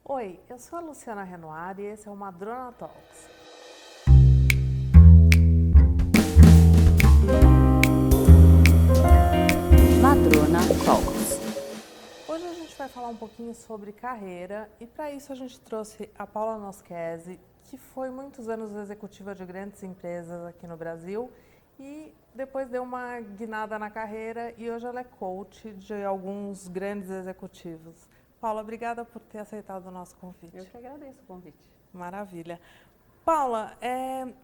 Oi, eu sou a Luciana Renoir e esse é o Madrona Talks. Madrona Talks. Hoje a gente vai falar um pouquinho sobre carreira e para isso a gente trouxe a Paula Noschese, que foi muitos anos executiva de grandes empresas aqui no Brasil e depois deu uma guinada na carreira e hoje ela é coach de alguns grandes executivos. Paula, obrigada por ter aceitado o nosso convite. Eu que agradeço o convite. Maravilha. Paula,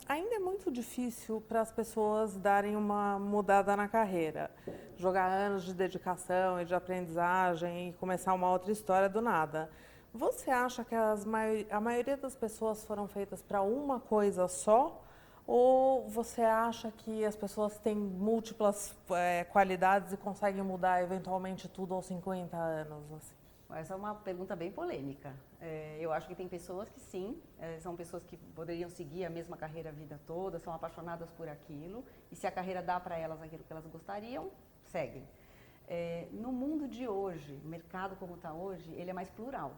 ainda é muito difícil para as pessoas darem uma mudada na carreira, jogar anos de dedicação e de aprendizagem e começar uma outra história do nada. Você acha que a maioria das pessoas foram feitas para uma coisa só? Ou você acha que as pessoas têm múltiplas qualidades e conseguem mudar eventualmente tudo aos 50 anos? Assim? Essa é uma pergunta bem polêmica. Eu acho que tem pessoas que sim, são pessoas que poderiam seguir a mesma carreira a vida toda, são apaixonadas por aquilo, e se a carreira dá para elas aquilo que elas gostariam, seguem. No mundo de hoje, o mercado como está hoje, ele é mais plural.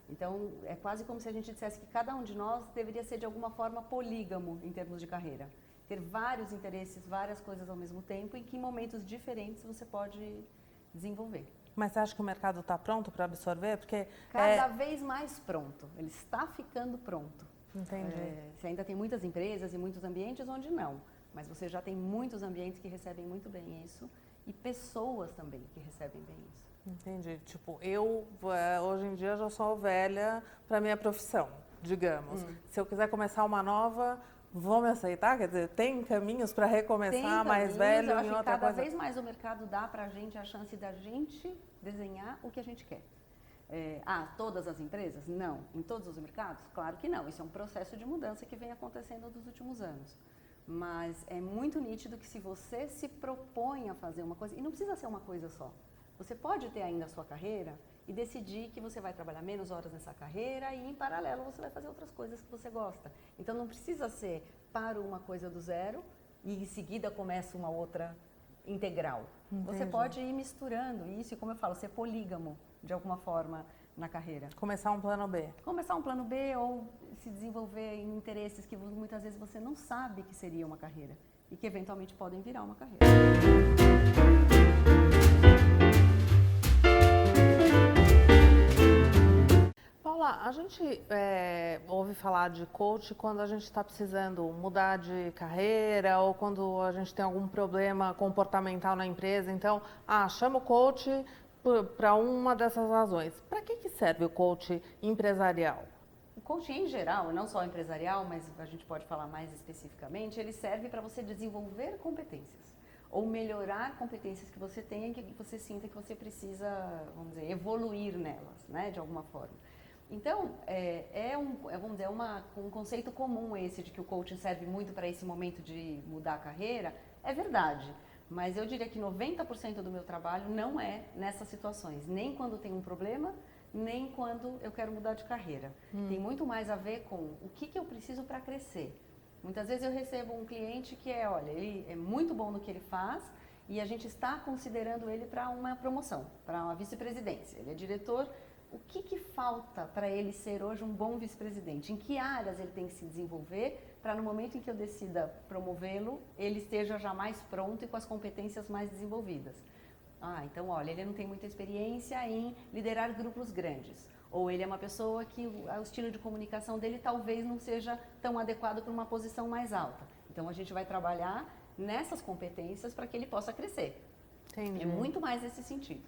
Então, é quase como se a gente dissesse que cada um de nós deveria ser de alguma forma polígamo em termos de carreira. Ter vários interesses, várias coisas ao mesmo tempo, em que em momentos diferentes você pode desenvolver. Mas você acha que o mercado está pronto para absorver? Porque Cada vez mais pronto, ele está ficando pronto. Entendi. Você ainda tem muitas empresas e muitos ambientes onde não, mas você já tem muitos ambientes que recebem muito bem isso e pessoas também que recebem bem isso. Entendi. Tipo, eu hoje em dia já sou velha para minha profissão, digamos. Se eu quiser começar uma nova, vão me aceitar? Quer dizer, tem caminhos para recomeçar mais velho eu acho em que outra cada coisa? vez mais o mercado dá pra gente a chance da gente desenhar o que a gente quer. Todas as empresas? Não. Em todos os mercados? Claro que não. Isso é um processo de mudança que vem acontecendo nos últimos anos. Mas é muito nítido que se você se propõe a fazer uma coisa, e não precisa ser uma coisa só, você pode ter ainda a sua carreira e decidir que você vai trabalhar menos horas nessa carreira e, em paralelo, você vai fazer outras coisas que você gosta. Então, não precisa ser para uma coisa do zero e, em seguida, começa uma outra integral. Entendi. Você pode ir misturando isso e, como eu falo, ser polígamo, de alguma forma, na carreira. Começar um plano B. Começar um plano B ou se desenvolver em interesses que muitas vezes você não sabe que seria uma carreira e que, eventualmente, podem virar uma carreira. Paula, a gente ouve falar de coach quando a gente está precisando mudar de carreira ou quando a gente tem algum problema comportamental na empresa. Então, chama o coach para uma dessas razões. Para que serve o coach empresarial? O coaching em geral, não só empresarial, mas a gente pode falar mais especificamente, ele serve para você desenvolver competências ou melhorar competências que você tenha e que você sinta que você precisa, vamos dizer, evoluir nelas, né, de alguma forma. Então, vamos dizer, um conceito comum esse de que o coaching serve muito para esse momento de mudar a carreira, é verdade. Mas eu diria que 90% do meu trabalho não é nessas situações, nem quando tem um problema, nem quando eu quero mudar de carreira. Tem muito mais a ver com o que eu preciso para crescer. Muitas vezes eu recebo um cliente que olha, ele é muito bom no que ele faz e a gente está considerando ele para uma promoção, para uma vice-presidência. Ele é diretor. O que falta para ele ser hoje um bom vice-presidente? Em que áreas ele tem que se desenvolver para no momento em que eu decida promovê-lo, ele esteja já mais pronto e com as competências mais desenvolvidas? Então, olha, ele não tem muita experiência em liderar grupos grandes. Ou ele é uma pessoa que o estilo de comunicação dele talvez não seja tão adequado para uma posição mais alta. Então, a gente vai trabalhar nessas competências para que ele possa crescer. Entendi. É muito mais nesse sentido.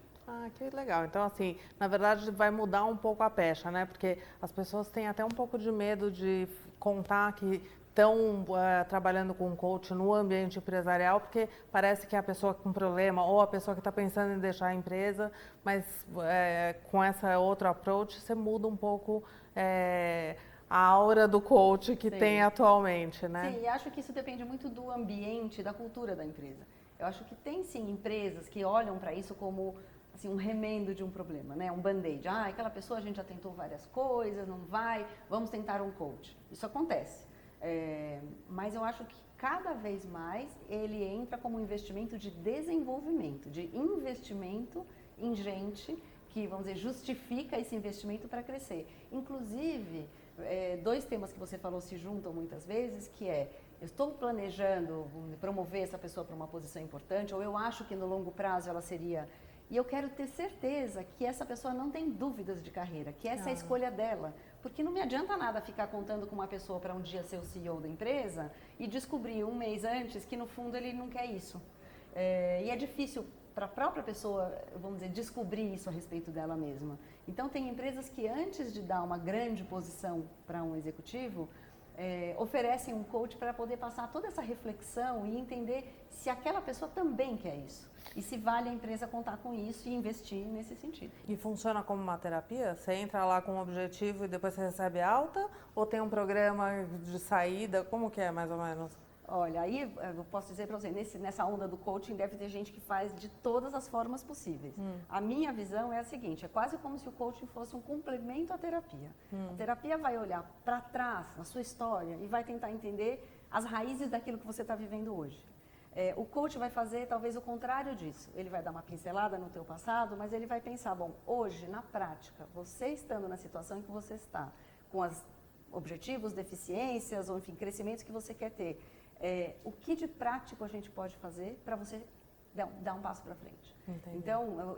Que legal. Então, assim, na verdade vai mudar um pouco a pecha, né? Porque as pessoas têm até um pouco de medo de contar que estão trabalhando com coach no ambiente empresarial, porque parece que é a pessoa com problema ou a pessoa que está pensando em deixar a empresa, mas com essa outra approach você muda um pouco a aura do coach que Sim. tem atualmente, né? Sim, e acho que isso depende muito do ambiente, da cultura da empresa. Eu acho que tem sim empresas que olham para isso como assim, um remendo de um problema, né? Um band-aid. Aquela pessoa a gente já tentou várias coisas, não vai, vamos tentar um coach. Isso acontece. Mas eu acho que cada vez mais ele entra como um investimento de desenvolvimento, de investimento em gente que, vamos dizer, justifica esse investimento para crescer. Inclusive, dois temas que você falou se juntam muitas vezes, que é, eu estou planejando promover essa pessoa para uma posição importante, ou eu acho que no longo prazo ela seria... E eu quero ter certeza que essa pessoa não tem dúvidas de carreira, que essa é a escolha dela. Porque não me adianta nada ficar contando com uma pessoa para um dia ser o CEO da empresa e descobrir um mês antes que no fundo ele não quer isso. E é difícil para a própria pessoa, vamos dizer, descobrir isso a respeito dela mesma. Então tem empresas que antes de dar uma grande posição para um executivo, oferecem um coach para poder passar toda essa reflexão e entender se aquela pessoa também quer isso. E se vale a empresa contar com isso e investir nesse sentido. E funciona como uma terapia? Você entra lá com um objetivo e depois você recebe alta? Ou tem um programa de saída? Como que é, mais ou menos? Olha, aí eu posso dizer para você, nessa onda do coaching deve ter gente que faz de todas as formas possíveis. A minha visão é a seguinte, é quase como se o coaching fosse um complemento à terapia. A terapia vai olhar para trás, na sua história, e vai tentar entender as raízes daquilo que você está vivendo hoje. O coach vai fazer talvez o contrário disso. Ele vai dar uma pincelada no teu passado, mas ele vai pensar, bom, hoje, na prática, você estando na situação em que você está, com os objetivos, deficiências, ou enfim, crescimentos que você quer ter, o que de prático a gente pode fazer para você dar um passo para frente. Entendi. Então,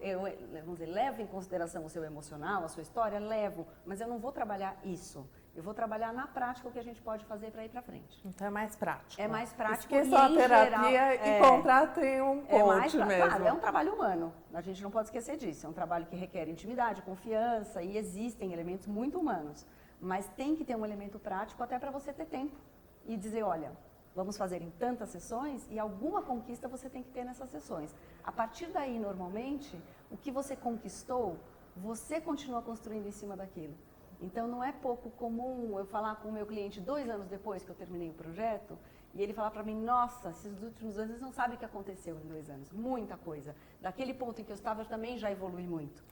vamos dizer, levo em consideração o seu emocional, a sua história, levo, mas eu não vou trabalhar isso. Eu vou trabalhar na prática o que a gente pode fazer para ir para frente. Então é mais prático. É mais prático. Esqueça a terapia e contratem um coach mesmo. Claro, é um trabalho humano. A gente não pode esquecer disso. É um trabalho que requer intimidade, confiança e existem elementos muito humanos. Mas tem que ter um elemento prático até para você ter tempo e dizer, olha, vamos fazer em tantas sessões e alguma conquista você tem que ter nessas sessões. A partir daí, normalmente, o que você conquistou, você continua construindo em cima daquilo. Então, não é pouco comum eu falar com o meu cliente 2 anos depois que eu terminei o projeto e ele falar para mim, nossa, esses últimos anos você não sabe o que aconteceu em 2 anos. Muita coisa. Daquele ponto em que eu estava, eu também já evolui muito.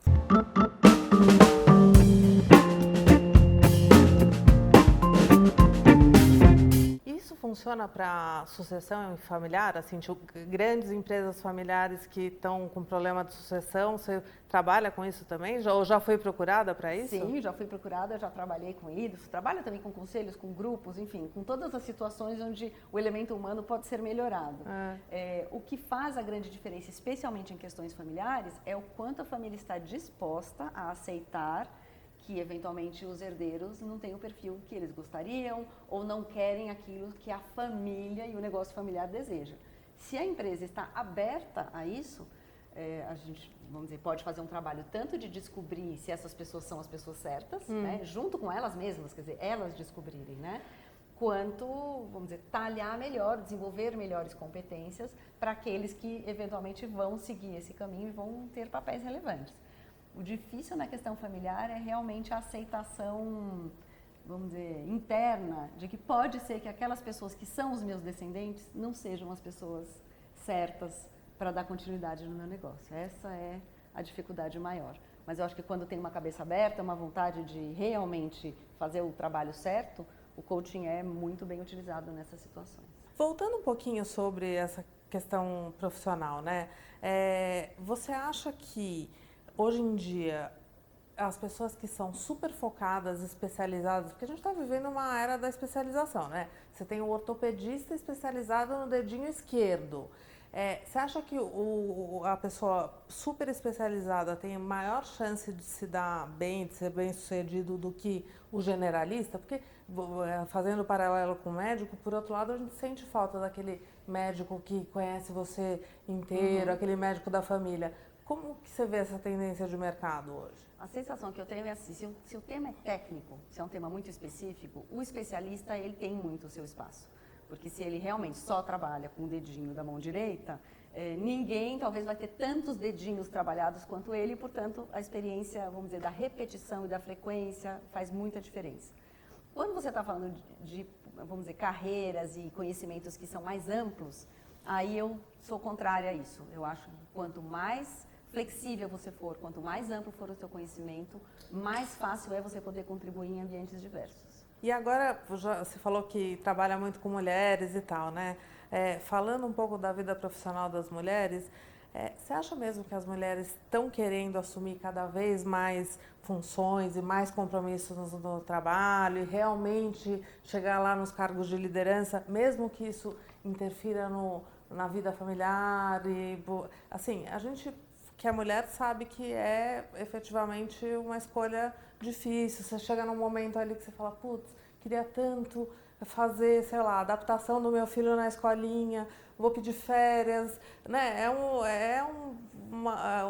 Isso funciona para sucessão familiar? Assim, tipo, grandes empresas familiares que estão com problema de sucessão, você trabalha com isso também? Ou já foi procurada para isso? Sim, já fui procurada, já trabalhei com isso. Trabalho também com conselhos, com grupos, enfim, com todas as situações onde o elemento humano pode ser melhorado. O que faz a grande diferença, especialmente em questões familiares, é o quanto a família está disposta a aceitar que, eventualmente, os herdeiros não têm o perfil que eles gostariam ou não querem aquilo que a família e o negócio familiar deseja. Se a empresa está aberta a isso, a gente, vamos dizer, pode fazer um trabalho tanto de descobrir se essas pessoas são as pessoas certas, né, junto com elas mesmas, quer dizer, elas descobrirem, né, quanto, vamos dizer, talhar melhor, desenvolver melhores competências para aqueles que, eventualmente, vão seguir esse caminho e vão ter papéis relevantes. O difícil na questão familiar é realmente a aceitação, vamos dizer, interna, de que pode ser que aquelas pessoas que são os meus descendentes não sejam as pessoas certas para dar continuidade no meu negócio. Essa é a dificuldade maior. Mas eu acho que quando tem uma cabeça aberta, uma vontade de realmente fazer o trabalho certo, o coaching é muito bem utilizado nessas situações. Voltando um pouquinho sobre essa questão profissional, né? Você acha que hoje em dia, as pessoas que são super focadas, especializadas, porque a gente está vivendo uma era da especialização, né? Você tem o ortopedista especializado no dedinho esquerdo. Você acha que a pessoa super especializada tem maior chance de se dar bem, de ser bem sucedido do que o generalista? Porque, fazendo paralelo com o médico, por outro lado, a gente sente falta daquele médico que conhece você inteiro, aquele médico da família. Como que você vê essa tendência de mercado hoje? A sensação que eu tenho é assim, se o tema é técnico, se é um tema muito específico, o especialista ele tem muito o seu espaço. Porque se ele realmente só trabalha com o dedinho da mão direita, ninguém talvez vai ter tantos dedinhos trabalhados quanto ele, e, portanto, a experiência, vamos dizer, da repetição e da frequência faz muita diferença. Quando você está falando de, vamos dizer, carreiras e conhecimentos que são mais amplos, aí eu sou contrária a isso. Eu acho que quanto mais flexível você for, quanto mais amplo for o seu conhecimento, mais fácil é você poder contribuir em ambientes diversos. E agora, você falou que trabalha muito com mulheres e tal, né? Falando um pouco da vida profissional das mulheres, Você acha mesmo que as mulheres estão querendo assumir cada vez mais funções e mais compromissos no trabalho e realmente chegar lá nos cargos de liderança, mesmo que isso interfira na vida familiar? Assim, a gente que é mulher sabe que é efetivamente uma escolha difícil. Você chega num momento ali que você fala, putz, queria tanto fazer, sei lá, adaptação do meu filho na escolinha, vou pedir férias, né?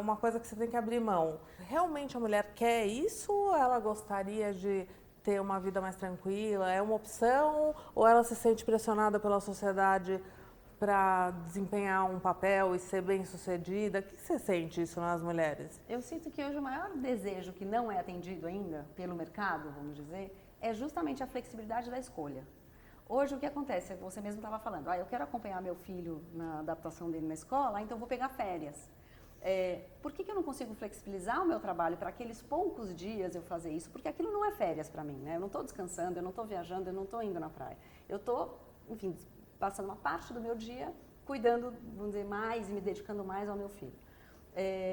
Uma coisa que você tem que abrir mão. Realmente a mulher quer isso ou ela gostaria de ter uma vida mais tranquila? É uma opção ou ela se sente pressionada pela sociedade para desempenhar um papel e ser bem-sucedida? O que você sente isso nas mulheres? Eu sinto que hoje o maior desejo que não é atendido ainda pelo mercado, vamos dizer, é justamente a flexibilidade da escolha. Hoje o que acontece, você mesmo estava falando, eu quero acompanhar meu filho na adaptação dele na escola, então vou pegar férias. Por que eu não consigo flexibilizar o meu trabalho para aqueles poucos dias eu fazer isso? Porque aquilo não é férias para mim, né? Eu não estou descansando, eu não estou viajando, eu não estou indo na praia. Eu estou, enfim, passando uma parte do meu dia cuidando, vamos dizer, mais e me dedicando mais ao meu filho.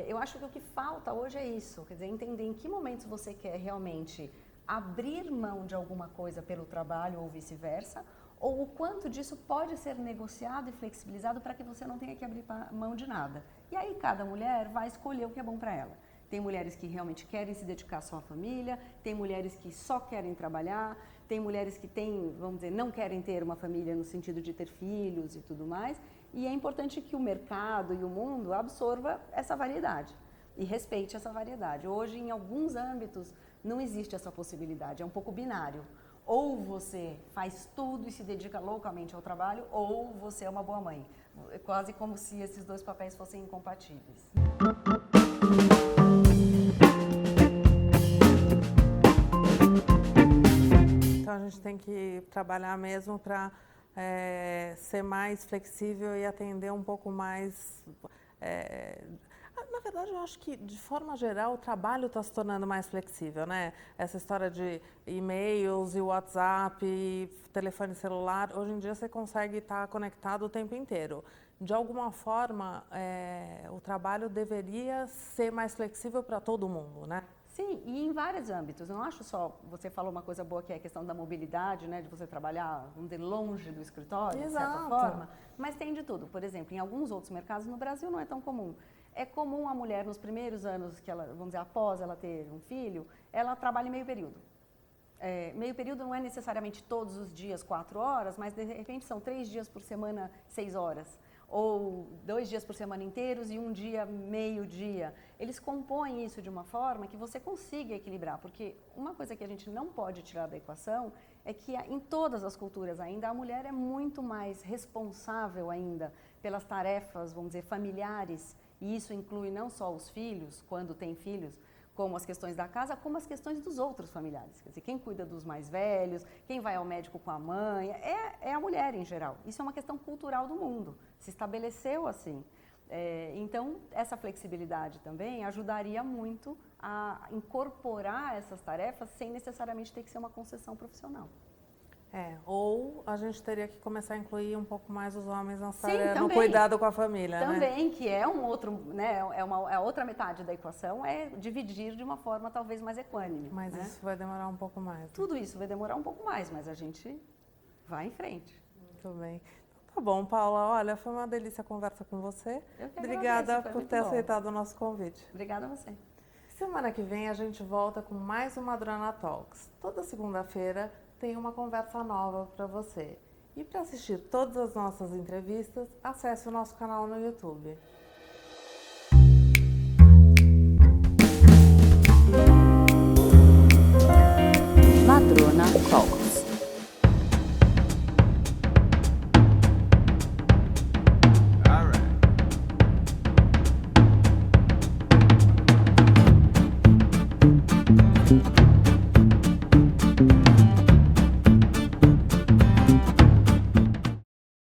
Eu acho que o que falta hoje é isso, quer dizer, entender em que momentos você quer realmente abrir mão de alguma coisa pelo trabalho ou vice-versa, ou o quanto disso pode ser negociado e flexibilizado para que você não tenha que abrir mão de nada. E aí cada mulher vai escolher o que é bom para ela. Tem mulheres que realmente querem se dedicar só à família, tem mulheres que só querem trabalhar, tem mulheres que vamos dizer, não querem ter uma família no sentido de ter filhos e tudo mais, e é importante que o mercado e o mundo absorva essa variedade e respeite essa variedade. Hoje, em alguns âmbitos, não existe essa possibilidade, é um pouco binário. Ou você faz tudo e se dedica loucamente ao trabalho, ou você é uma boa mãe. É quase como se esses dois papéis fossem incompatíveis. Então a gente tem que trabalhar mesmo para ser mais flexível e atender um pouco mais... Na verdade, eu acho que, de forma geral, o trabalho está se tornando mais flexível, né? Essa história de e-mails e WhatsApp, e telefone celular, hoje em dia você consegue estar conectado o tempo inteiro. De alguma forma, o trabalho deveria ser mais flexível para todo mundo, né? Sim, e em vários âmbitos. Eu não acho só, você falou uma coisa boa que é a questão da mobilidade, né, de você trabalhar, vamos dizer, longe do escritório, Exato. De certa forma, mas tem de tudo. Por exemplo, em alguns outros mercados, no Brasil não é tão comum. É comum a mulher, nos primeiros anos que ela, vamos dizer, após ela ter um filho, ela trabalha em meio período. Meio período não é necessariamente todos os dias 4 horas, mas de repente são 3 dias por semana 6 horas. Ou 2 dias por semana inteiros e um dia meio-dia. Eles compõem isso de uma forma que você consiga equilibrar, porque uma coisa que a gente não pode tirar da equação é que em todas as culturas ainda a mulher é muito mais responsável ainda pelas tarefas, vamos dizer, familiares, e isso inclui não só os filhos, quando tem filhos, como as questões da casa, como as questões dos outros familiares. Quer dizer, quem cuida dos mais velhos, quem vai ao médico com a mãe, é a mulher em geral. Isso é uma questão cultural do mundo, se estabeleceu assim. Então, essa flexibilidade também ajudaria muito a incorporar essas tarefas sem necessariamente ter que ser uma concessão profissional. Ou a gente teria que começar a incluir um pouco mais os homens no cuidado com a família, também, né? Que é um outro, né? É a outra metade da equação, é dividir de uma forma talvez mais equânime. Mas né? Isso vai demorar um pouco mais. Né? Tudo isso vai demorar um pouco mais, mas a gente vai em frente. Muito bem. Tá bom, Paula. Olha, foi uma delícia a conversa com você. Eu que Obrigada agradeço, por ter aceitado o nosso convite. Obrigada a você. Semana que vem a gente volta com mais uma Madrona Talks. Toda segunda-feira tem uma conversa nova para você. E para assistir todas as nossas entrevistas, acesse o nosso canal no YouTube. Madrona Talks.